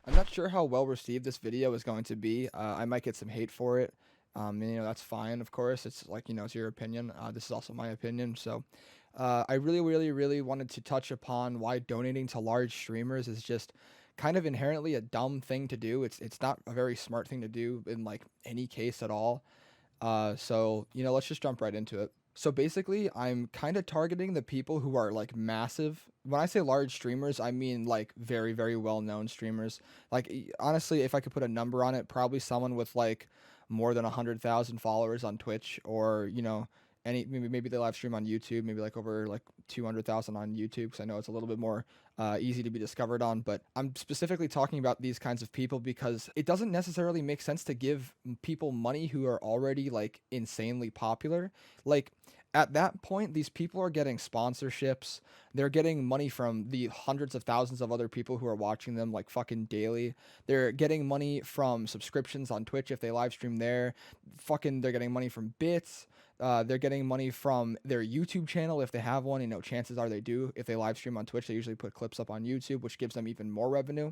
I'm not sure how well received this video is going to be. I might get some hate for it. And, that's fine, of course. It's like, it's your opinion. This is also my opinion. So, I really, really, really wanted to touch upon why donating to large streamers is just kind of inherently a dumb thing to do. It's not a very smart thing to do in like any case at all. So, let's just jump right into it. So basically, I'm kind of targeting the people who are like massive. When I say large streamers, I mean like very, very well known streamers. Like, honestly, if I could put a number on it, probably someone with like more than 100,000 followers on Twitch, or, maybe they live stream on YouTube, maybe like over like 200,000 on YouTube, because I know it's a little bit more easy to be discovered on. But I'm specifically talking about these kinds of people because it doesn't necessarily make sense to give people money who are already like insanely popular. Like, at that point, these people are getting sponsorships. They're getting money from the hundreds of thousands of other people who are watching them like fucking daily. They're getting money from subscriptions on Twitch if they live stream there. They're getting money from bits. They're getting money from their YouTube channel if they have one. Chances are they do. If they live stream on Twitch, they usually put clips up on YouTube, which gives them even more revenue.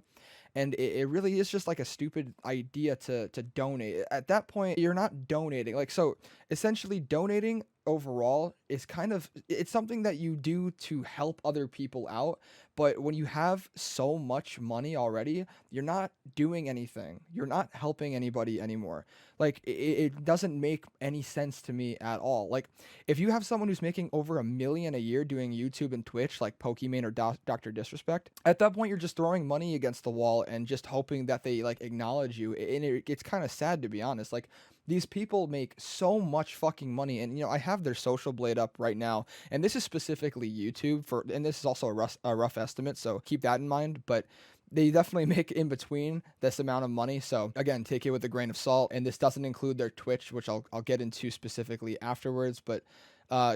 And it really is just like a stupid idea to donate. At that point, you're not donating. Like, so essentially donating overall is it's something that you do to help other people out. But when you have so much money already, you're not doing anything. You're not helping anybody anymore. Like, it doesn't make any sense to me at all. Like, if you have someone who's making over 1 million a year doing YouTube and Twitch, like Pokimane or Dr. Disrespect, at that point you're just throwing money against the wall and just hoping that they like acknowledge you. And it's kind of sad, to be honest. Like, these people make so much fucking money, and I have their social blade up right now, and this is specifically YouTube and this is also a rough estimate, so keep that in mind. But they definitely make in between this amount of money. So again, take it with a grain of salt. And this doesn't include their Twitch, which I'll get into specifically afterwards. But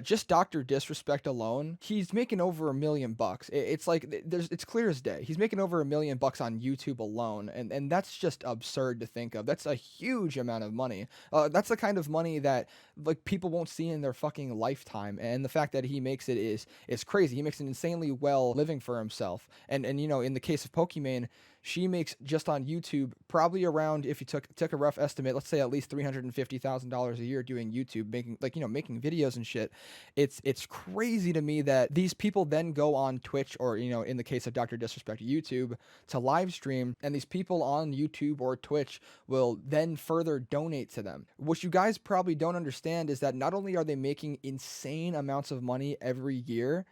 just Dr. Disrespect alone, he's making over $1 million. It's like it's clear as day. He's making over $1 million on YouTube alone, and that's just absurd to think of. That's a huge amount of money. That's the kind of money that like people won't see in their fucking lifetime. And the fact that he makes it is crazy. He makes an insanely well living for himself. And in the case of Pokimane, she makes just on YouTube probably around, if you took a rough estimate, let's say at least $350,000 a year doing YouTube, making videos and shit. It's crazy to me that these people then go on Twitch, or in the case of Dr. Disrespect, YouTube, to live stream, and these people on YouTube or Twitch will then further donate to them. What you guys probably don't understand is that not only are they making insane amounts of money every year,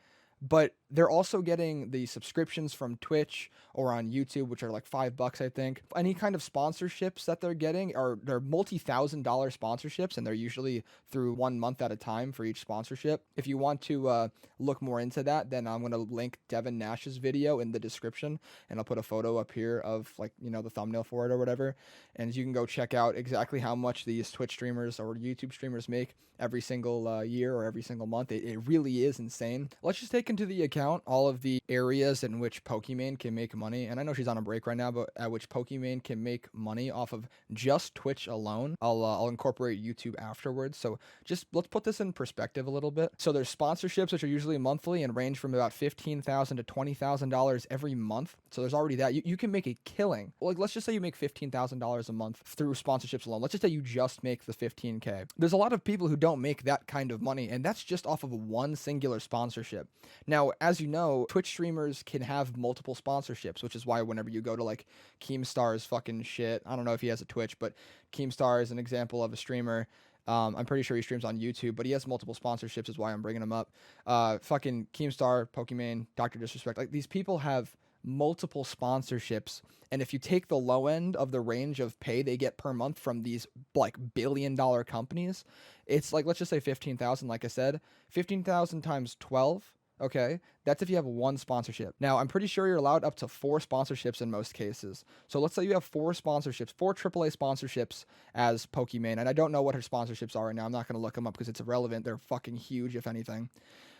but they're also getting the subscriptions from Twitch or on YouTube, which are like $5, I think. Any kind of sponsorships that they're getting they're multi-$1,000 sponsorships, and they're usually through 1 month at a time for each sponsorship. If you want to look more into that, then I'm going to link Devin Nash's video in the description, and I'll put a photo up here of like, the thumbnail for it or whatever. And you can go check out exactly how much these Twitch streamers or YouTube streamers make every single year or every single month. It really is insane. Let's just take into the account all of the areas in which Pokimane can make money. And I know she's on a break right now, but at which Pokimane can make money off of just Twitch alone. I'll incorporate YouTube afterwards. So just let's put this in perspective a little bit. So there's sponsorships, which are usually monthly and range from about $15,000 to $20,000 every month. So there's already that. You can make a killing. Like, let's just say you make $15,000 a month through sponsorships alone. Let's just say you just make the 15K. There's a lot of people who don't make that kind of money, and that's just off of one singular sponsorship. Now, as you know, Twitch streamers can have multiple sponsorships, which is why whenever you go to like Keemstar's fucking shit, I don't know if he has a Twitch, but Keemstar is an example of a streamer. I'm pretty sure he streams on YouTube, but he has multiple sponsorships, is why I'm bringing him up. Fucking Keemstar, Pokimane, Dr. Disrespect, like these people have multiple sponsorships, and if you take the low end of the range of pay they get per month from these like billion-dollar companies, it's like, let's just say 15,000. Like I said, 15,000 times 12. Okay, that's if you have one sponsorship. Now, I'm pretty sure you're allowed up to 4 sponsorships in most cases. So let's say you have 4 sponsorships, 4 AAA sponsorships as Pokimane. And I don't know what her sponsorships are right now. I'm not going to look them up because it's irrelevant. They're fucking huge, if anything.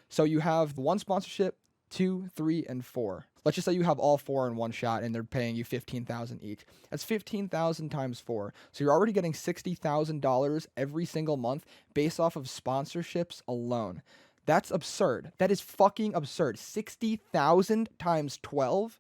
So you have 1 sponsorship, 2, 3, and 4. Let's just say you have all 4 in one shot and they're paying you $15,000 each. That's 15,000 times 4. So you're already getting $60,000 every single month based off of sponsorships alone. That's absurd. That is fucking absurd. 60,000 times 12?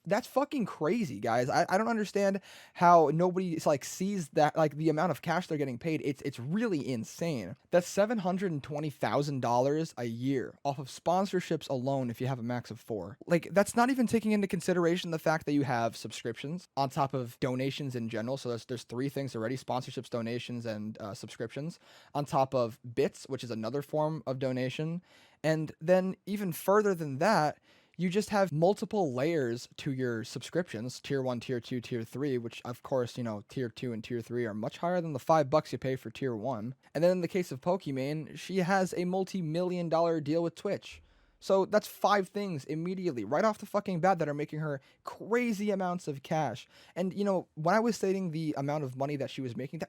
That's fucking crazy, guys. I don't understand how nobody like sees that, like the amount of cash they're getting paid. It's really insane. That's $720,000 a year off of sponsorships alone if you have a max of 4. Like that's not even taking into consideration the fact that you have subscriptions on top of donations in general. So there's 3 things already: sponsorships, donations, and subscriptions, on top of bits, which is another form of donation. And then even further than that, you just have multiple layers to your subscriptions: tier 1, tier 2, tier 3, which of course, tier 2 and tier 3 are much higher than the $5 you pay for tier 1. And then in the case of Pokimane, she has a multi-million dollar deal with Twitch. So that's 5 things immediately, right off the fucking bat, that are making her crazy amounts of cash. And when I was stating the amount of money that she was making,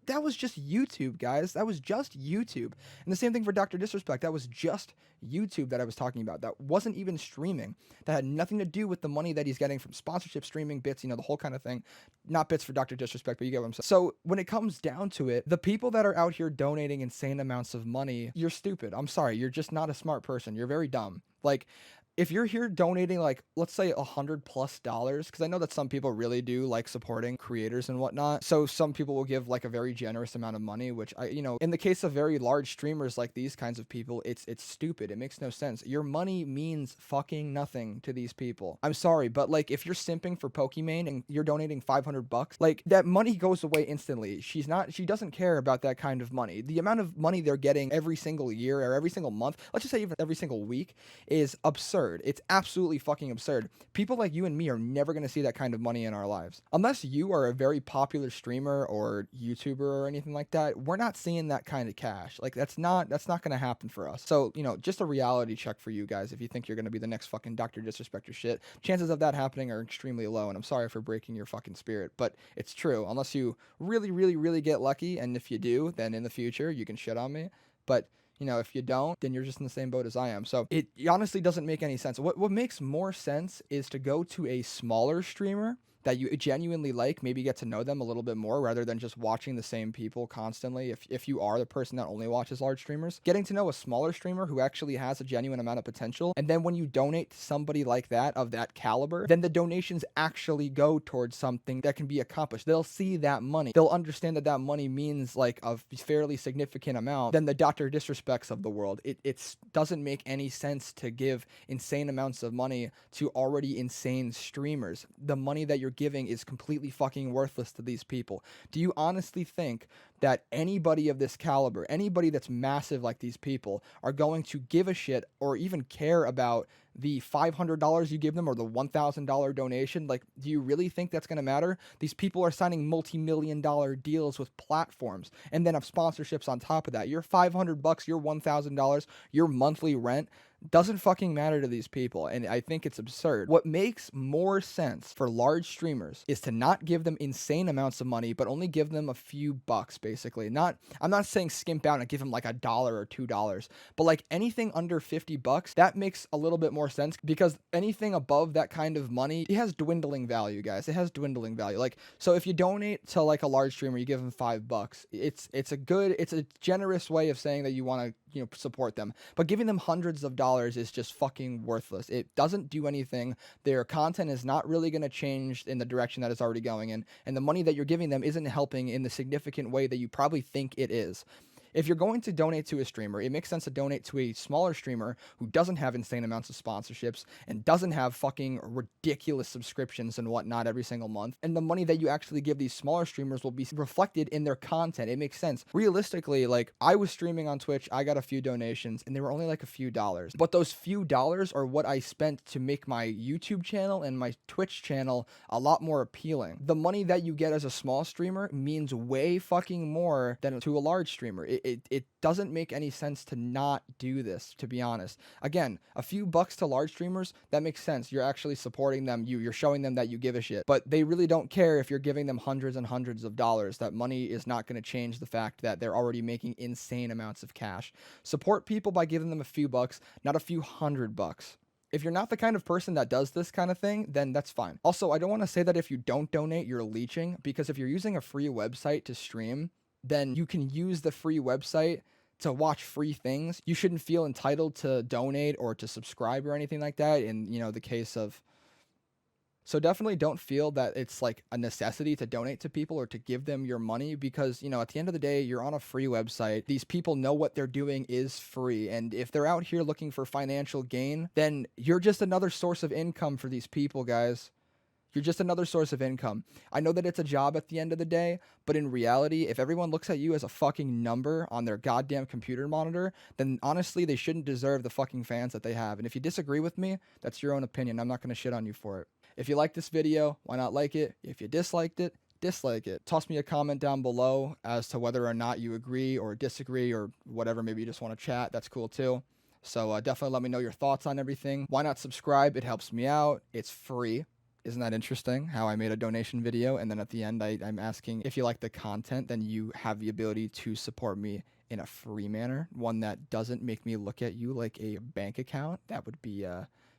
that was just YouTube, guys. That was just YouTube. And the same thing for Dr. Disrespect. That was just YouTube that I was talking about. That wasn't even streaming. That had nothing to do with the money that he's getting from sponsorship, streaming, bits, the whole kind of thing. Not bits for Dr. Disrespect, but you get what I'm saying. So when it comes down to it, the people that are out here donating insane amounts of money, you're stupid. I'm sorry. You're just not a smart person. You're very dumb. Like, if you're here donating, like, let's say $100+, because I know that some people really do like supporting creators and whatnot. So some people will give like a very generous amount of money, which in the case of very large streamers like these kinds of people, it's stupid. It makes no sense. Your money means fucking nothing to these people. I'm sorry, but like if you're simping for Pokimane and you're donating $500, like that money goes away instantly. She doesn't care about that kind of money. The amount of money they're getting every single year or every single month, let's just say even every single week, is absurd. It's absolutely fucking absurd. People like you and me are never going to see that kind of money in our lives. Unless you are a very popular streamer or YouTuber or anything like that, we're not seeing that kind of cash. Like that's not going to happen for us. So, just a reality check for you guys. If you think you're going to be the next fucking Dr. Disrespect or shit, chances of that happening are extremely low. And I'm sorry for breaking your fucking spirit, but it's true. Unless you really, really, really get lucky. And if you do, then in the future you can shit on me. But if you don't, then you're just in the same boat as I am. So it honestly doesn't make any sense. What makes more sense is to go to a smaller streamer that you genuinely like, maybe get to know them a little bit more rather than just watching the same people constantly. If you are the person that only watches large streamers, getting to know a smaller streamer who actually has a genuine amount of potential, and then when you donate to somebody like that, of that caliber, then the donations actually go towards something that can be accomplished. They'll see that money. They'll understand that that money means like a fairly significant amount than the Dr. Disrespects of the world. It doesn't make any sense to give insane amounts of money to already insane streamers. The money that you're giving is completely fucking worthless to these people. Do you honestly think that anybody of this caliber, anybody that's massive like these people, are going to give a shit or even care about the $500 you give them or the $1,000 donation? Like, do you really think that's going to matter? These people are signing multi-million-dollar deals with platforms and then have sponsorships on top of that. Your $500, your $1,000, your monthly rent doesn't fucking matter to these people, and I think it's absurd. What makes more sense for large streamers is to not give them insane amounts of money, but only give them a few bucks, basically. I'm not saying skimp out and give them like $1 or $2, but like anything under $50, that makes a little bit more sense, because anything above that kind of money, it has dwindling value, guys. It has dwindling value. Like, so if you donate to like a large streamer, you give them $5, it's a generous way of saying that you want to support them. But giving them hundreds of dollars is just fucking worthless. It doesn't do anything. Their content is not really going to change in the direction that it's already going in, and the money that you're giving them isn't helping in the significant way that you probably think it is. If you're going to donate to a streamer, it makes sense to donate to a smaller streamer who doesn't have insane amounts of sponsorships and doesn't have fucking ridiculous subscriptions and whatnot every single month. And the money that you actually give these smaller streamers will be reflected in their content. It makes sense. Realistically, like, I was streaming on Twitch, I got a few donations, and they were only like a few dollars. But those few dollars are what I spent to make my YouTube channel and my Twitch channel a lot more appealing. The money that you get as a small streamer means way fucking more than to a large streamer. It doesn't make any sense to not do this, to be honest. Again, a few bucks to large streamers, that makes sense. You're actually supporting them. You're showing them that you give a shit. But they really don't care if you're giving them hundreds and hundreds of dollars. That money is not going to change the fact that they're already making insane amounts of cash. Support people by giving them a few bucks, not a few $100. If you're not the kind of person that does this kind of thing, then that's fine. Also, I don't want to say that if you don't donate, you're leeching, because if you're using a free website to stream, then you can use the free website to watch free things. You shouldn't feel entitled to donate or to subscribe or anything like that in, the case of So definitely don't feel that it's like a necessity to donate to people or to give them your money because, at the end of the day, you're on a free website. These people know what they're doing is free. And if they're out here looking for financial gain, then you're just another source of income for these people, guys. You're just another source of income. I know that it's a job at the end of the day, but in reality, if everyone looks at you as a fucking number on their goddamn computer monitor, then honestly, they shouldn't deserve the fucking fans that they have. And if you disagree with me, that's your own opinion. I'm not going to shit on you for it. If you like this video, why not like it? If you disliked it, dislike it. Toss me a comment down below as to whether or not you agree or disagree or whatever. Maybe you just want to chat. That's cool too. So definitely let me know your thoughts on everything. Why not subscribe? It helps me out. It's free. Isn't that interesting how I made a donation video and then at the end I'm asking if you like the content, then you have the ability to support me in a free manner, one that doesn't make me look at you like a bank account. That would be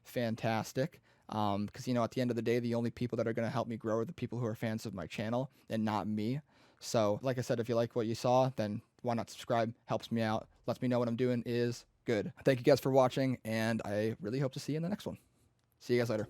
fantastic. Because at the end of the day, the only people that are going to help me grow are the people who are fans of my channel and not me. So like I said, if you like what you saw, then why not subscribe? Helps me out. Lets me know what I'm doing is good. Thank you guys for watching, and I really hope to see you in the next one. See you guys later.